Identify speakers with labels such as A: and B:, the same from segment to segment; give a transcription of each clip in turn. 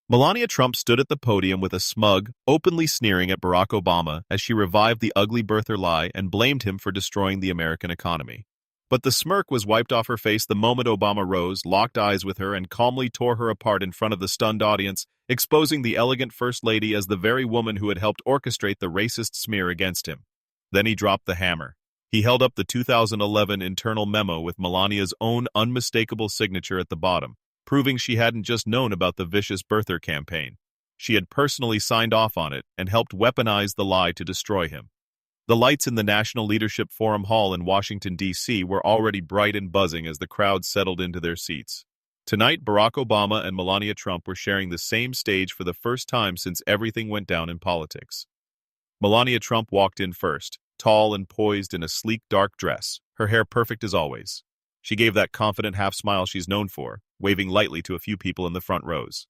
A: Melania Trump stood at the podium with a smug, openly sneering at Barack Obama as she revived the ugly birther lie and blamed him for destroying the American economy. But the smirk was wiped off her face the moment Obama rose, locked eyes with her, and calmly tore her apart in front of the stunned audience, exposing the elegant First Lady as the very woman who had helped orchestrate the racist smear against him. Then he dropped the hammer. He held up the 2011 internal memo with Melania's own unmistakable signature at the bottom, proving she hadn't just known about the vicious birther campaign. She had personally signed off on it and helped weaponize the lie to destroy him. The lights in the National Leadership Forum Hall in Washington, D.C. were already bright and buzzing as the crowd settled into their seats. Tonight, Barack Obama and Melania Trump were sharing the same stage for the first time since everything went down in politics. Melania Trump walked in first, tall and poised in a sleek dark dress, her hair perfect as always. She gave that confident half-smile she's known for, waving lightly to a few people in the front rows.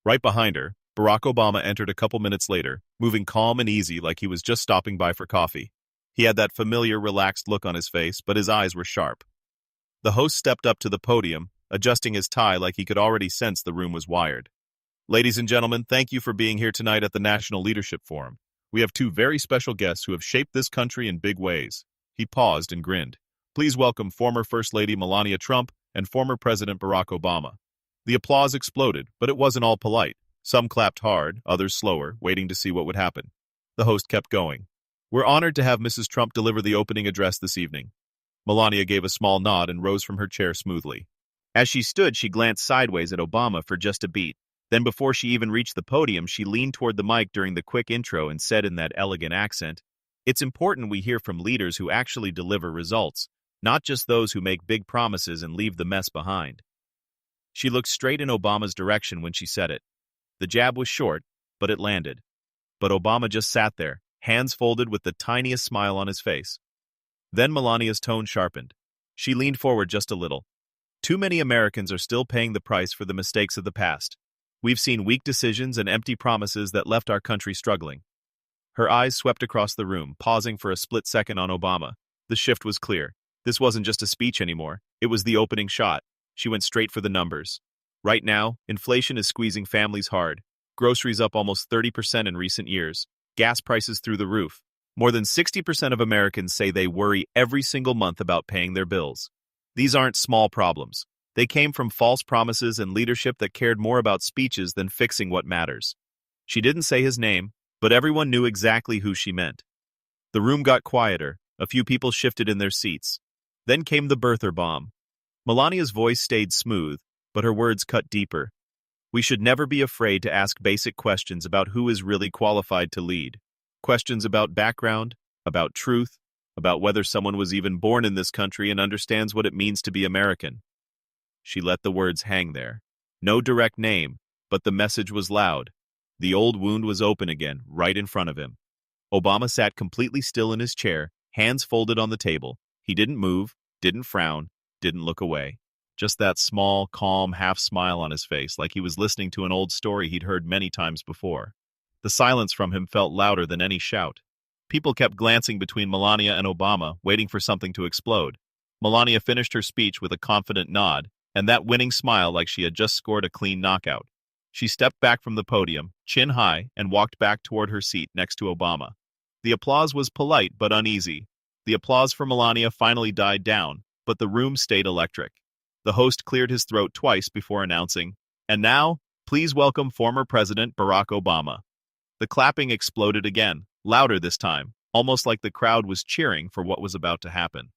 A: Right behind her, Barack Obama entered a couple minutes later, moving calm and easy like he was just stopping by for coffee. He had that familiar, relaxed look on his face, but his eyes were sharp. The host stepped up to the podium, adjusting his tie like he could already sense the room was wired. Ladies and gentlemen, thank you for being here tonight at the National Leadership Forum. We have two very special guests who have shaped this country in big ways. He paused and grinned. Please welcome former First Lady Melania Trump and former President Barack Obama. The applause exploded, but it wasn't all polite. Some clapped hard, others slower, waiting to see what would happen. The host kept going. We're honored to have Mrs. Trump deliver the opening address this evening. Melania gave a small nod and rose from her chair smoothly. As she stood, she glanced sideways at Obama for just a beat. Then before she even reached the podium, she leaned toward the mic during the quick intro and said in that elegant accent, "It's important we hear from leaders who actually deliver results, not just those who make big promises and leave the mess behind." She looked straight in Obama's direction when she said it. The jab was short, but it landed. But Obama just sat there, hands folded with the tiniest smile on his face. Then Melania's tone sharpened. She leaned forward just a little. Too many Americans are still paying the price for the mistakes of the past. We've seen weak decisions and empty promises that left our country struggling. Her eyes swept across the room, pausing for a split second on Obama. The shift was clear. This wasn't just a speech anymore. It was the opening shot. She went straight for the numbers. Right now, inflation is squeezing families hard. Groceries up almost 30% in recent years. Gas prices through the roof. More than 60% of Americans say they worry every single month about paying their bills. These aren't small problems. They came from false promises and leadership that cared more about speeches than fixing what matters. She didn't say his name, but everyone knew exactly who she meant. The room got quieter. A few people shifted in their seats. Then came the birther bomb. Melania's voice stayed smooth, but her words cut deeper. We should never be afraid to ask basic questions about who is really qualified to lead. Questions about background, about truth, about whether someone was even born in this country and understands what it means to be American. She let the words hang there. No direct name, but the message was loud. The old wound was open again, right in front of him. Obama sat completely still in his chair, hands folded on the table. He didn't move, didn't frown, didn't look away. Just that small, calm half-smile on his face, like he was listening to an old story he'd heard many times before. The silence from him felt louder than any shout. People kept glancing between Melania and Obama, waiting for something to explode. Melania finished her speech with a confident nod, and that winning smile like she had just scored a clean knockout. She stepped back from the podium, chin high, and walked back toward her seat next to Obama. The applause was polite but uneasy. The applause for Melania finally died down, but the room stayed electric. The host cleared his throat twice before announcing, "And now, please welcome former President Barack Obama." The clapping exploded again, louder this time, almost like the crowd was cheering for what was about to happen.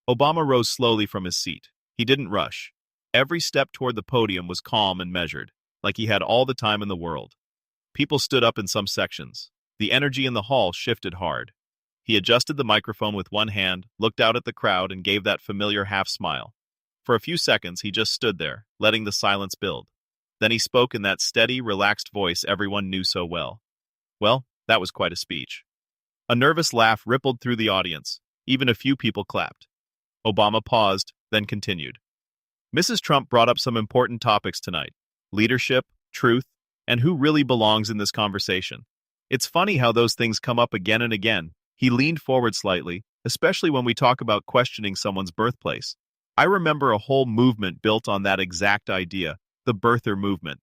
A: Obama rose slowly from his seat. He didn't rush. Every step toward the podium was calm and measured, like he had all the time in the world. People stood up in some sections. The energy in the hall shifted hard. He adjusted the microphone with one hand, looked out at the crowd, and gave that familiar half-smile. For a few seconds, he just stood there, letting the silence build. Then he spoke in that steady, relaxed voice everyone knew so well. Well, that was quite a speech. A nervous laugh rippled through the audience. Even a few people clapped. Obama paused, then continued. Mrs. Trump brought up some important topics tonight: leadership, truth, and who really belongs in this conversation. It's funny how those things come up again and again. He leaned forward slightly, especially when we talk about questioning someone's birthplace. I remember a whole movement built on that exact idea, the birther movement.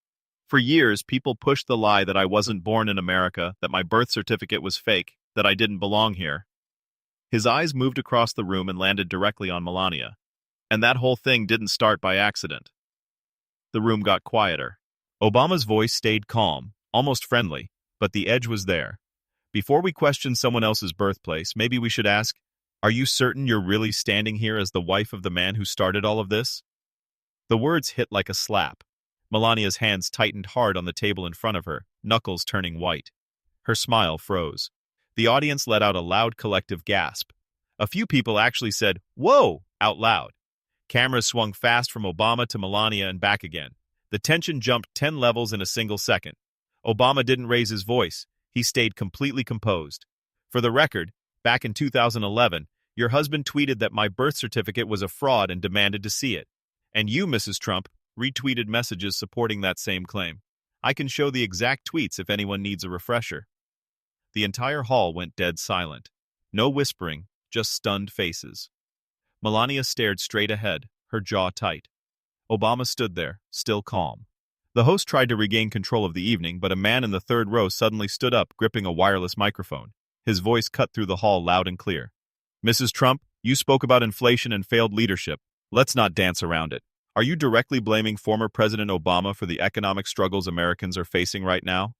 A: For years, people pushed the lie that I wasn't born in America, that my birth certificate was fake, that I didn't belong here. His eyes moved across the room and landed directly on Melania. And that whole thing didn't start by accident. The room got quieter. Obama's voice stayed calm, almost friendly, but the edge was there. Before we question someone else's birthplace, maybe we should ask, are you certain you're really standing here as the wife of the man who started all of this? The words hit like a slap. Melania's hands tightened hard on the table in front of her, knuckles turning white. Her smile froze. The audience let out a loud collective gasp. A few people actually said, "Whoa!" out loud. Cameras swung fast from Obama to Melania and back again. The tension jumped 10 levels in a single second. Obama didn't raise his voice. He stayed completely composed. For the record, back in 2011, your husband tweeted that my birth certificate was a fraud and demanded to see it. And you, Mrs. Trump, retweeted messages supporting that same claim. I can show the exact tweets if anyone needs a refresher. The entire hall went dead silent. No whispering, just stunned faces. Melania stared straight ahead, her jaw tight. Obama stood there, still calm. The host tried to regain control of the evening, but a man in the third row suddenly stood up, gripping a wireless microphone. His voice cut through the hall loud and clear. Mrs. Trump, you spoke about inflation and failed leadership. Let's not dance around it. Are you directly blaming former President Obama for the economic struggles Americans are facing right now?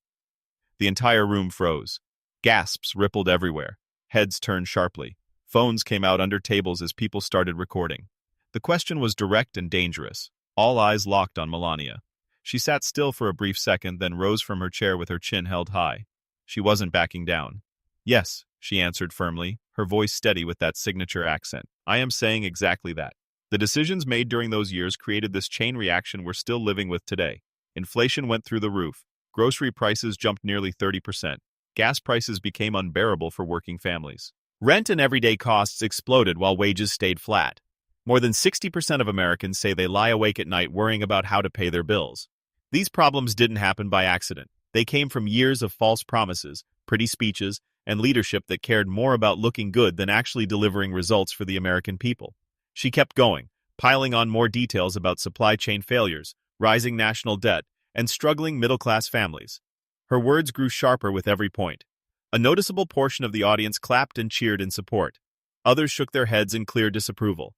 A: The entire room froze. Gasps rippled everywhere. Heads turned sharply. Phones came out under tables as people started recording. The question was direct and dangerous. All eyes locked on Melania. She sat still for a brief second, then rose from her chair with her chin held high. She wasn't backing down. Yes, she answered firmly, her voice steady with that signature accent. I am saying exactly that. The decisions made during those years created this chain reaction we're still living with today. Inflation went through the roof. Grocery prices jumped nearly 30%. Gas prices became unbearable for working families. Rent and everyday costs exploded while wages stayed flat. More than 60% of Americans say they lie awake at night worrying about how to pay their bills. These problems didn't happen by accident. They came from years of false promises, pretty speeches, and leadership that cared more about looking good than actually delivering results for the American people. She kept going, piling on more details about supply chain failures, rising national debt, and struggling middle-class families. Her words grew sharper with every point. A noticeable portion of the audience clapped and cheered in support. Others shook their heads in clear disapproval.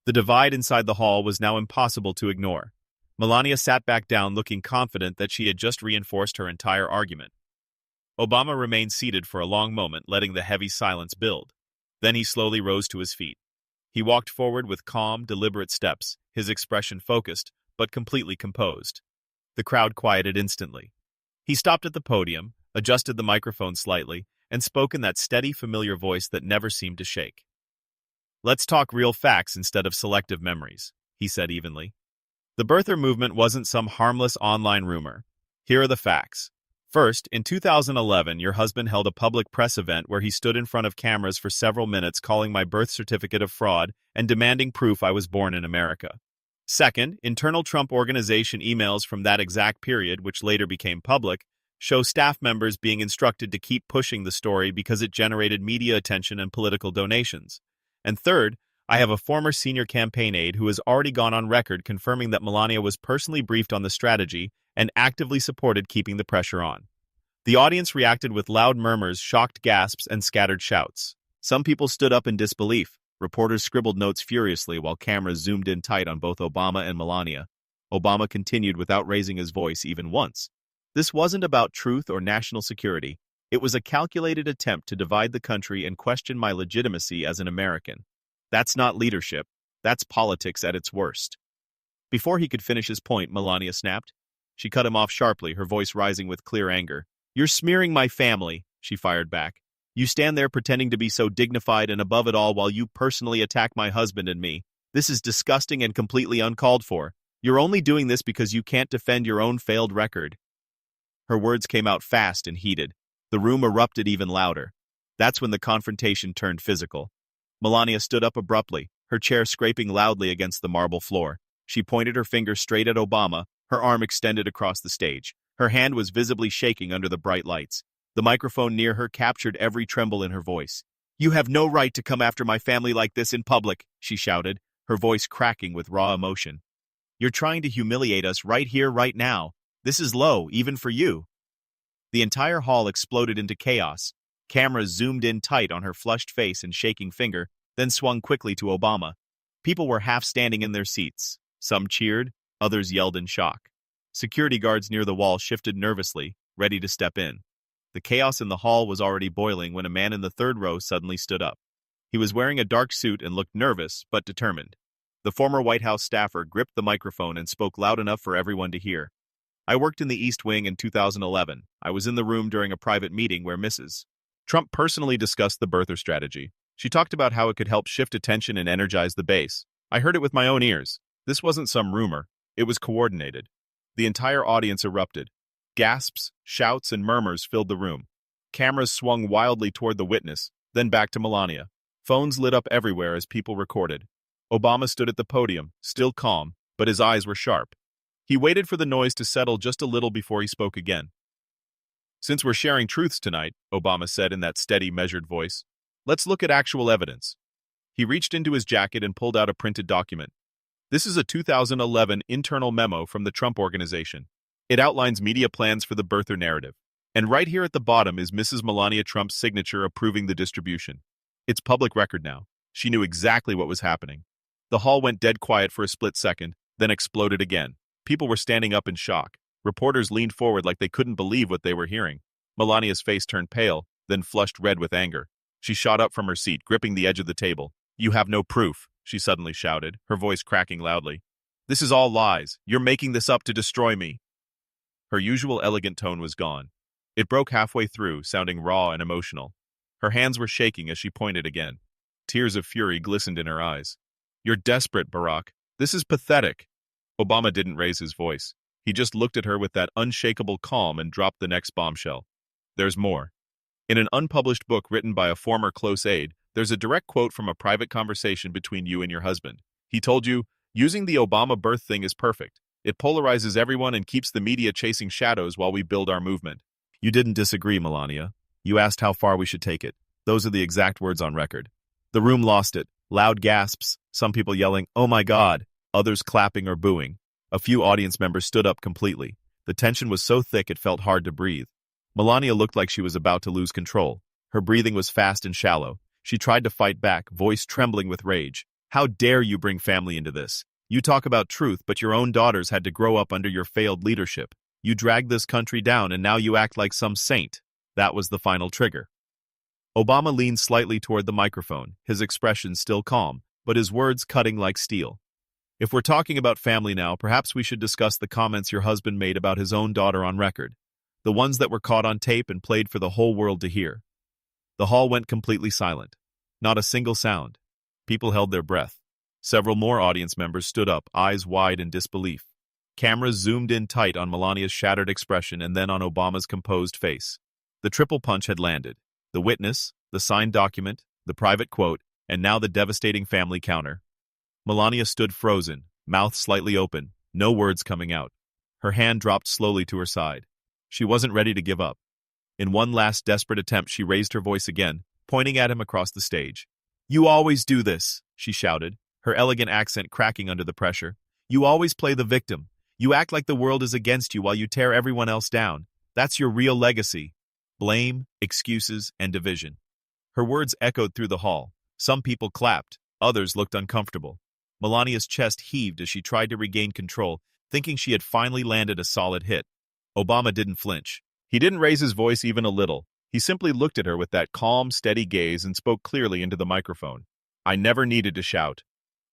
A: The divide inside the hall was now impossible to ignore. Melania sat back down looking confident that she had just reinforced her entire argument. Obama remained seated for a long moment, letting the heavy silence build. Then he slowly rose to his feet. He walked forward with calm, deliberate steps, his expression focused, but completely composed. The crowd quieted instantly. He stopped at the podium, adjusted the microphone slightly, and spoke in that steady, familiar voice that never seemed to shake. Let's talk real facts instead of selective memories, he said evenly. The birther movement wasn't some harmless online rumor. Here are the facts. First, in 2011, your husband held a public press event where he stood in front of cameras for several minutes calling my birth certificate a fraud and demanding proof I was born in America. Second, internal Trump organization emails from that exact period, which later became public, show staff members being instructed to keep pushing the story because it generated media attention and political donations. And third, I have a former senior campaign aide who has already gone on record confirming that Melania was personally briefed on the strategy and actively supported keeping the pressure on. The audience reacted with loud murmurs, shocked gasps, and scattered shouts. Some people stood up in disbelief. Reporters scribbled notes furiously while cameras zoomed in tight on both Obama and Melania. Obama continued without raising his voice even once. This wasn't about truth or national security. It was a calculated attempt to divide the country and question my legitimacy as an American. That's not leadership. That's politics at its worst. Before he could finish his point, Melania snapped. She cut him off sharply, her voice rising with clear anger. You're smearing my family, she fired back. You stand there pretending to be so dignified and above it all while you personally attack my husband and me. This is disgusting and completely uncalled for. You're only doing this because you can't defend your own failed record. Her words came out fast and heated. The room erupted even louder. That's when the confrontation turned physical. Melania stood up abruptly, her chair scraping loudly against the marble floor. She pointed her finger straight at Obama, her arm extended across the stage. Her hand was visibly shaking under the bright lights. The microphone near her captured every tremble in her voice. You have no right to come after my family like this in public, she shouted, her voice cracking with raw emotion. You're trying to humiliate us right here, right now. This is low, even for you." The entire hall exploded into chaos. Cameras zoomed in tight on her flushed face and shaking finger, then swung quickly to Obama. People were half standing in their seats. Some cheered, others yelled in shock. Security guards near the wall shifted nervously, ready to step in. The chaos in the hall was already boiling when a man in the third row suddenly stood up. He was wearing a dark suit and looked nervous, but determined. The former White House staffer gripped the microphone and spoke loud enough for everyone to hear. "I worked in the East Wing in 2011. I was in the room during a private meeting where Mrs. Trump personally discussed the birther strategy. She talked about how it could help shift attention and energize the base. I heard it with my own ears. This wasn't some rumor. It was coordinated." The entire audience erupted. Gasps, shouts, and murmurs filled the room. Cameras swung wildly toward the witness, then back to Melania. Phones lit up everywhere as people recorded. Obama stood at the podium, still calm, but his eyes were sharp. He waited for the noise to settle just a little before he spoke again. "Since we're sharing truths tonight," Obama said in that steady, measured voice, "let's look at actual evidence." He reached into his jacket and pulled out a printed document. This is a 2011 internal memo from the Trump Organization. It outlines media plans for the birther narrative. And right here at the bottom is Mrs. Melania Trump's signature approving the distribution. It's public record now. She knew exactly what was happening. The hall went dead quiet for a split second, then exploded again. People were standing up in shock. Reporters leaned forward like they couldn't believe what they were hearing. Melania's face turned pale, then flushed red with anger. She shot up from her seat, gripping the edge of the table. "You have no proof," she suddenly shouted, her voice cracking loudly. "This is all lies. You're making this up to destroy me." Her usual elegant tone was gone. It broke halfway through, sounding raw and emotional. Her hands were shaking as she pointed again. Tears of fury glistened in her eyes. "You're desperate, Barack. This is pathetic." Obama didn't raise his voice. He just looked at her with that unshakable calm and dropped the next bombshell. "There's more." In an unpublished book written by a former close aide, there's a direct quote from a private conversation between you and your husband. He told you, "Using the Obama birth thing is perfect. It polarizes everyone and keeps the media chasing shadows while we build our movement." You didn't disagree, Melania. You asked how far we should take it. Those are the exact words on record. The room lost it. Loud gasps, some people yelling, "Oh my God," others clapping or booing. A few audience members stood up completely. The tension was so thick it felt hard to breathe. Melania looked like she was about to lose control. Her breathing was fast and shallow. She tried to fight back, voice trembling with rage. "How dare you bring family into this? You talk about truth, but your own daughters had to grow up under your failed leadership. You dragged this country down and now you act like some saint." That was the final trigger. Obama leaned slightly toward the microphone, his expression still calm, but his words cutting like steel. "If we're talking about family now, perhaps we should discuss the comments your husband made about his own daughter on record. The ones that were caught on tape and played for the whole world to hear." The hall went completely silent. Not a single sound. People held their breath. Several more audience members stood up, eyes wide in disbelief. Cameras zoomed in tight on Melania's shattered expression and then on Obama's composed face. The triple punch had landed. The witness, the signed document, the private quote, and now the devastating family counter. Melania stood frozen, mouth slightly open, no words coming out. Her hand dropped slowly to her side. She wasn't ready to give up. In one last desperate attempt, she raised her voice again, pointing at him across the stage. "You always do this," she shouted, her elegant accent cracking under the pressure. "You always play the victim. You act like the world is against you while you tear everyone else down. That's your real legacy. Blame, excuses, and division." Her words echoed through the hall. Some people clapped, others looked uncomfortable. Melania's chest heaved as she tried to regain control, thinking she had finally landed a solid hit. Obama didn't flinch. He didn't raise his voice even a little. He simply looked at her with that calm, steady gaze and spoke clearly into the microphone. "I never needed to shout.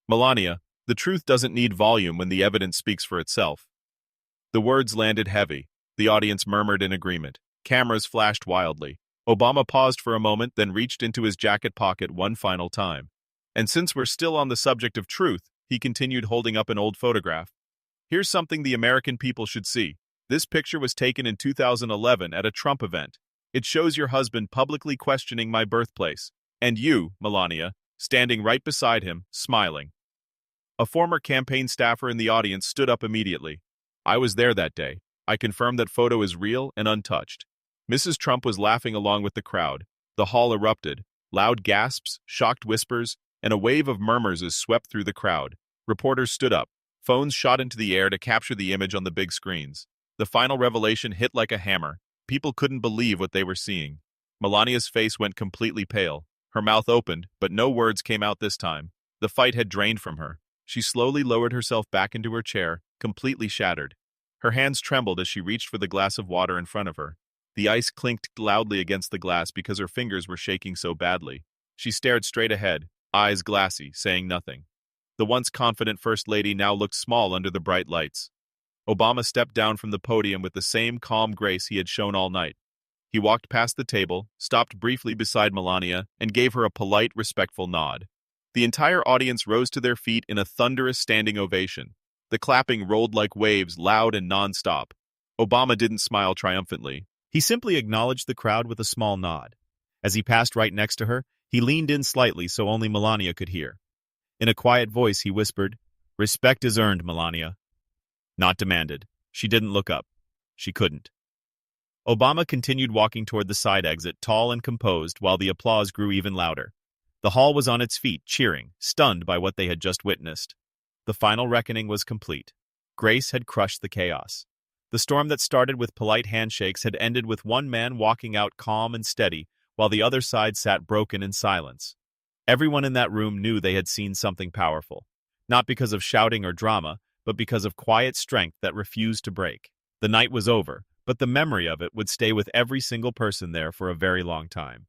A: Melania, the truth doesn't need volume when the evidence speaks for itself." The words landed heavy. The audience murmured in agreement. Cameras flashed wildly. Obama paused for a moment, then reached into his jacket pocket one final time. "And since we're still on the subject of truth," he continued, holding up an old photograph. "Here's something the American people should see. This picture was taken in 2011 at a Trump event. It shows your husband publicly questioning my birthplace, and you, Melania, standing right beside him, smiling." A former campaign staffer in the audience stood up immediately. "I was there that day. I confirm that photo is real and untouched." Mrs. Trump was laughing along with the crowd. The hall erupted. Loud gasps, shocked whispers, and a wave of murmurs as swept through the crowd. Reporters stood up. Phones shot into the air to capture the image on the big screens. The final revelation hit like a hammer. People couldn't believe what they were seeing. Melania's face went completely pale. Her mouth opened, but no words came out this time. The fight had drained from her. She slowly lowered herself back into her chair, completely shattered. Her hands trembled as she reached for the glass of water in front of her. The ice clinked loudly against the glass because her fingers were shaking so badly. She stared straight ahead, eyes glassy, saying nothing. The once confident First Lady now looked small under the bright lights. Obama stepped down from the podium with the same calm grace he had shown all night. He walked past the table, stopped briefly beside Melania, and gave her a polite, respectful nod. The entire audience rose to their feet in a thunderous standing ovation. The clapping rolled like waves, loud and non-stop. Obama didn't smile triumphantly. He simply acknowledged the crowd with a small nod. As he passed right next to her, he leaned in slightly so only Melania could hear. In a quiet voice, he whispered, "Respect is earned, Melania." Not demanded. She didn't look up. She couldn't. Obama continued walking toward the side exit, tall and composed, while the applause grew even louder. The hall was on its feet, cheering, stunned by what they had just witnessed. The final reckoning was complete. Grace had crushed the chaos. The storm that started with polite handshakes had ended with one man walking out calm and steady, while the other side sat broken in silence. Everyone in that room knew they had seen something powerful, not because of shouting or drama, but because of quiet strength that refused to break. The night was over, but the memory of it would stay with every single person there for a very long time.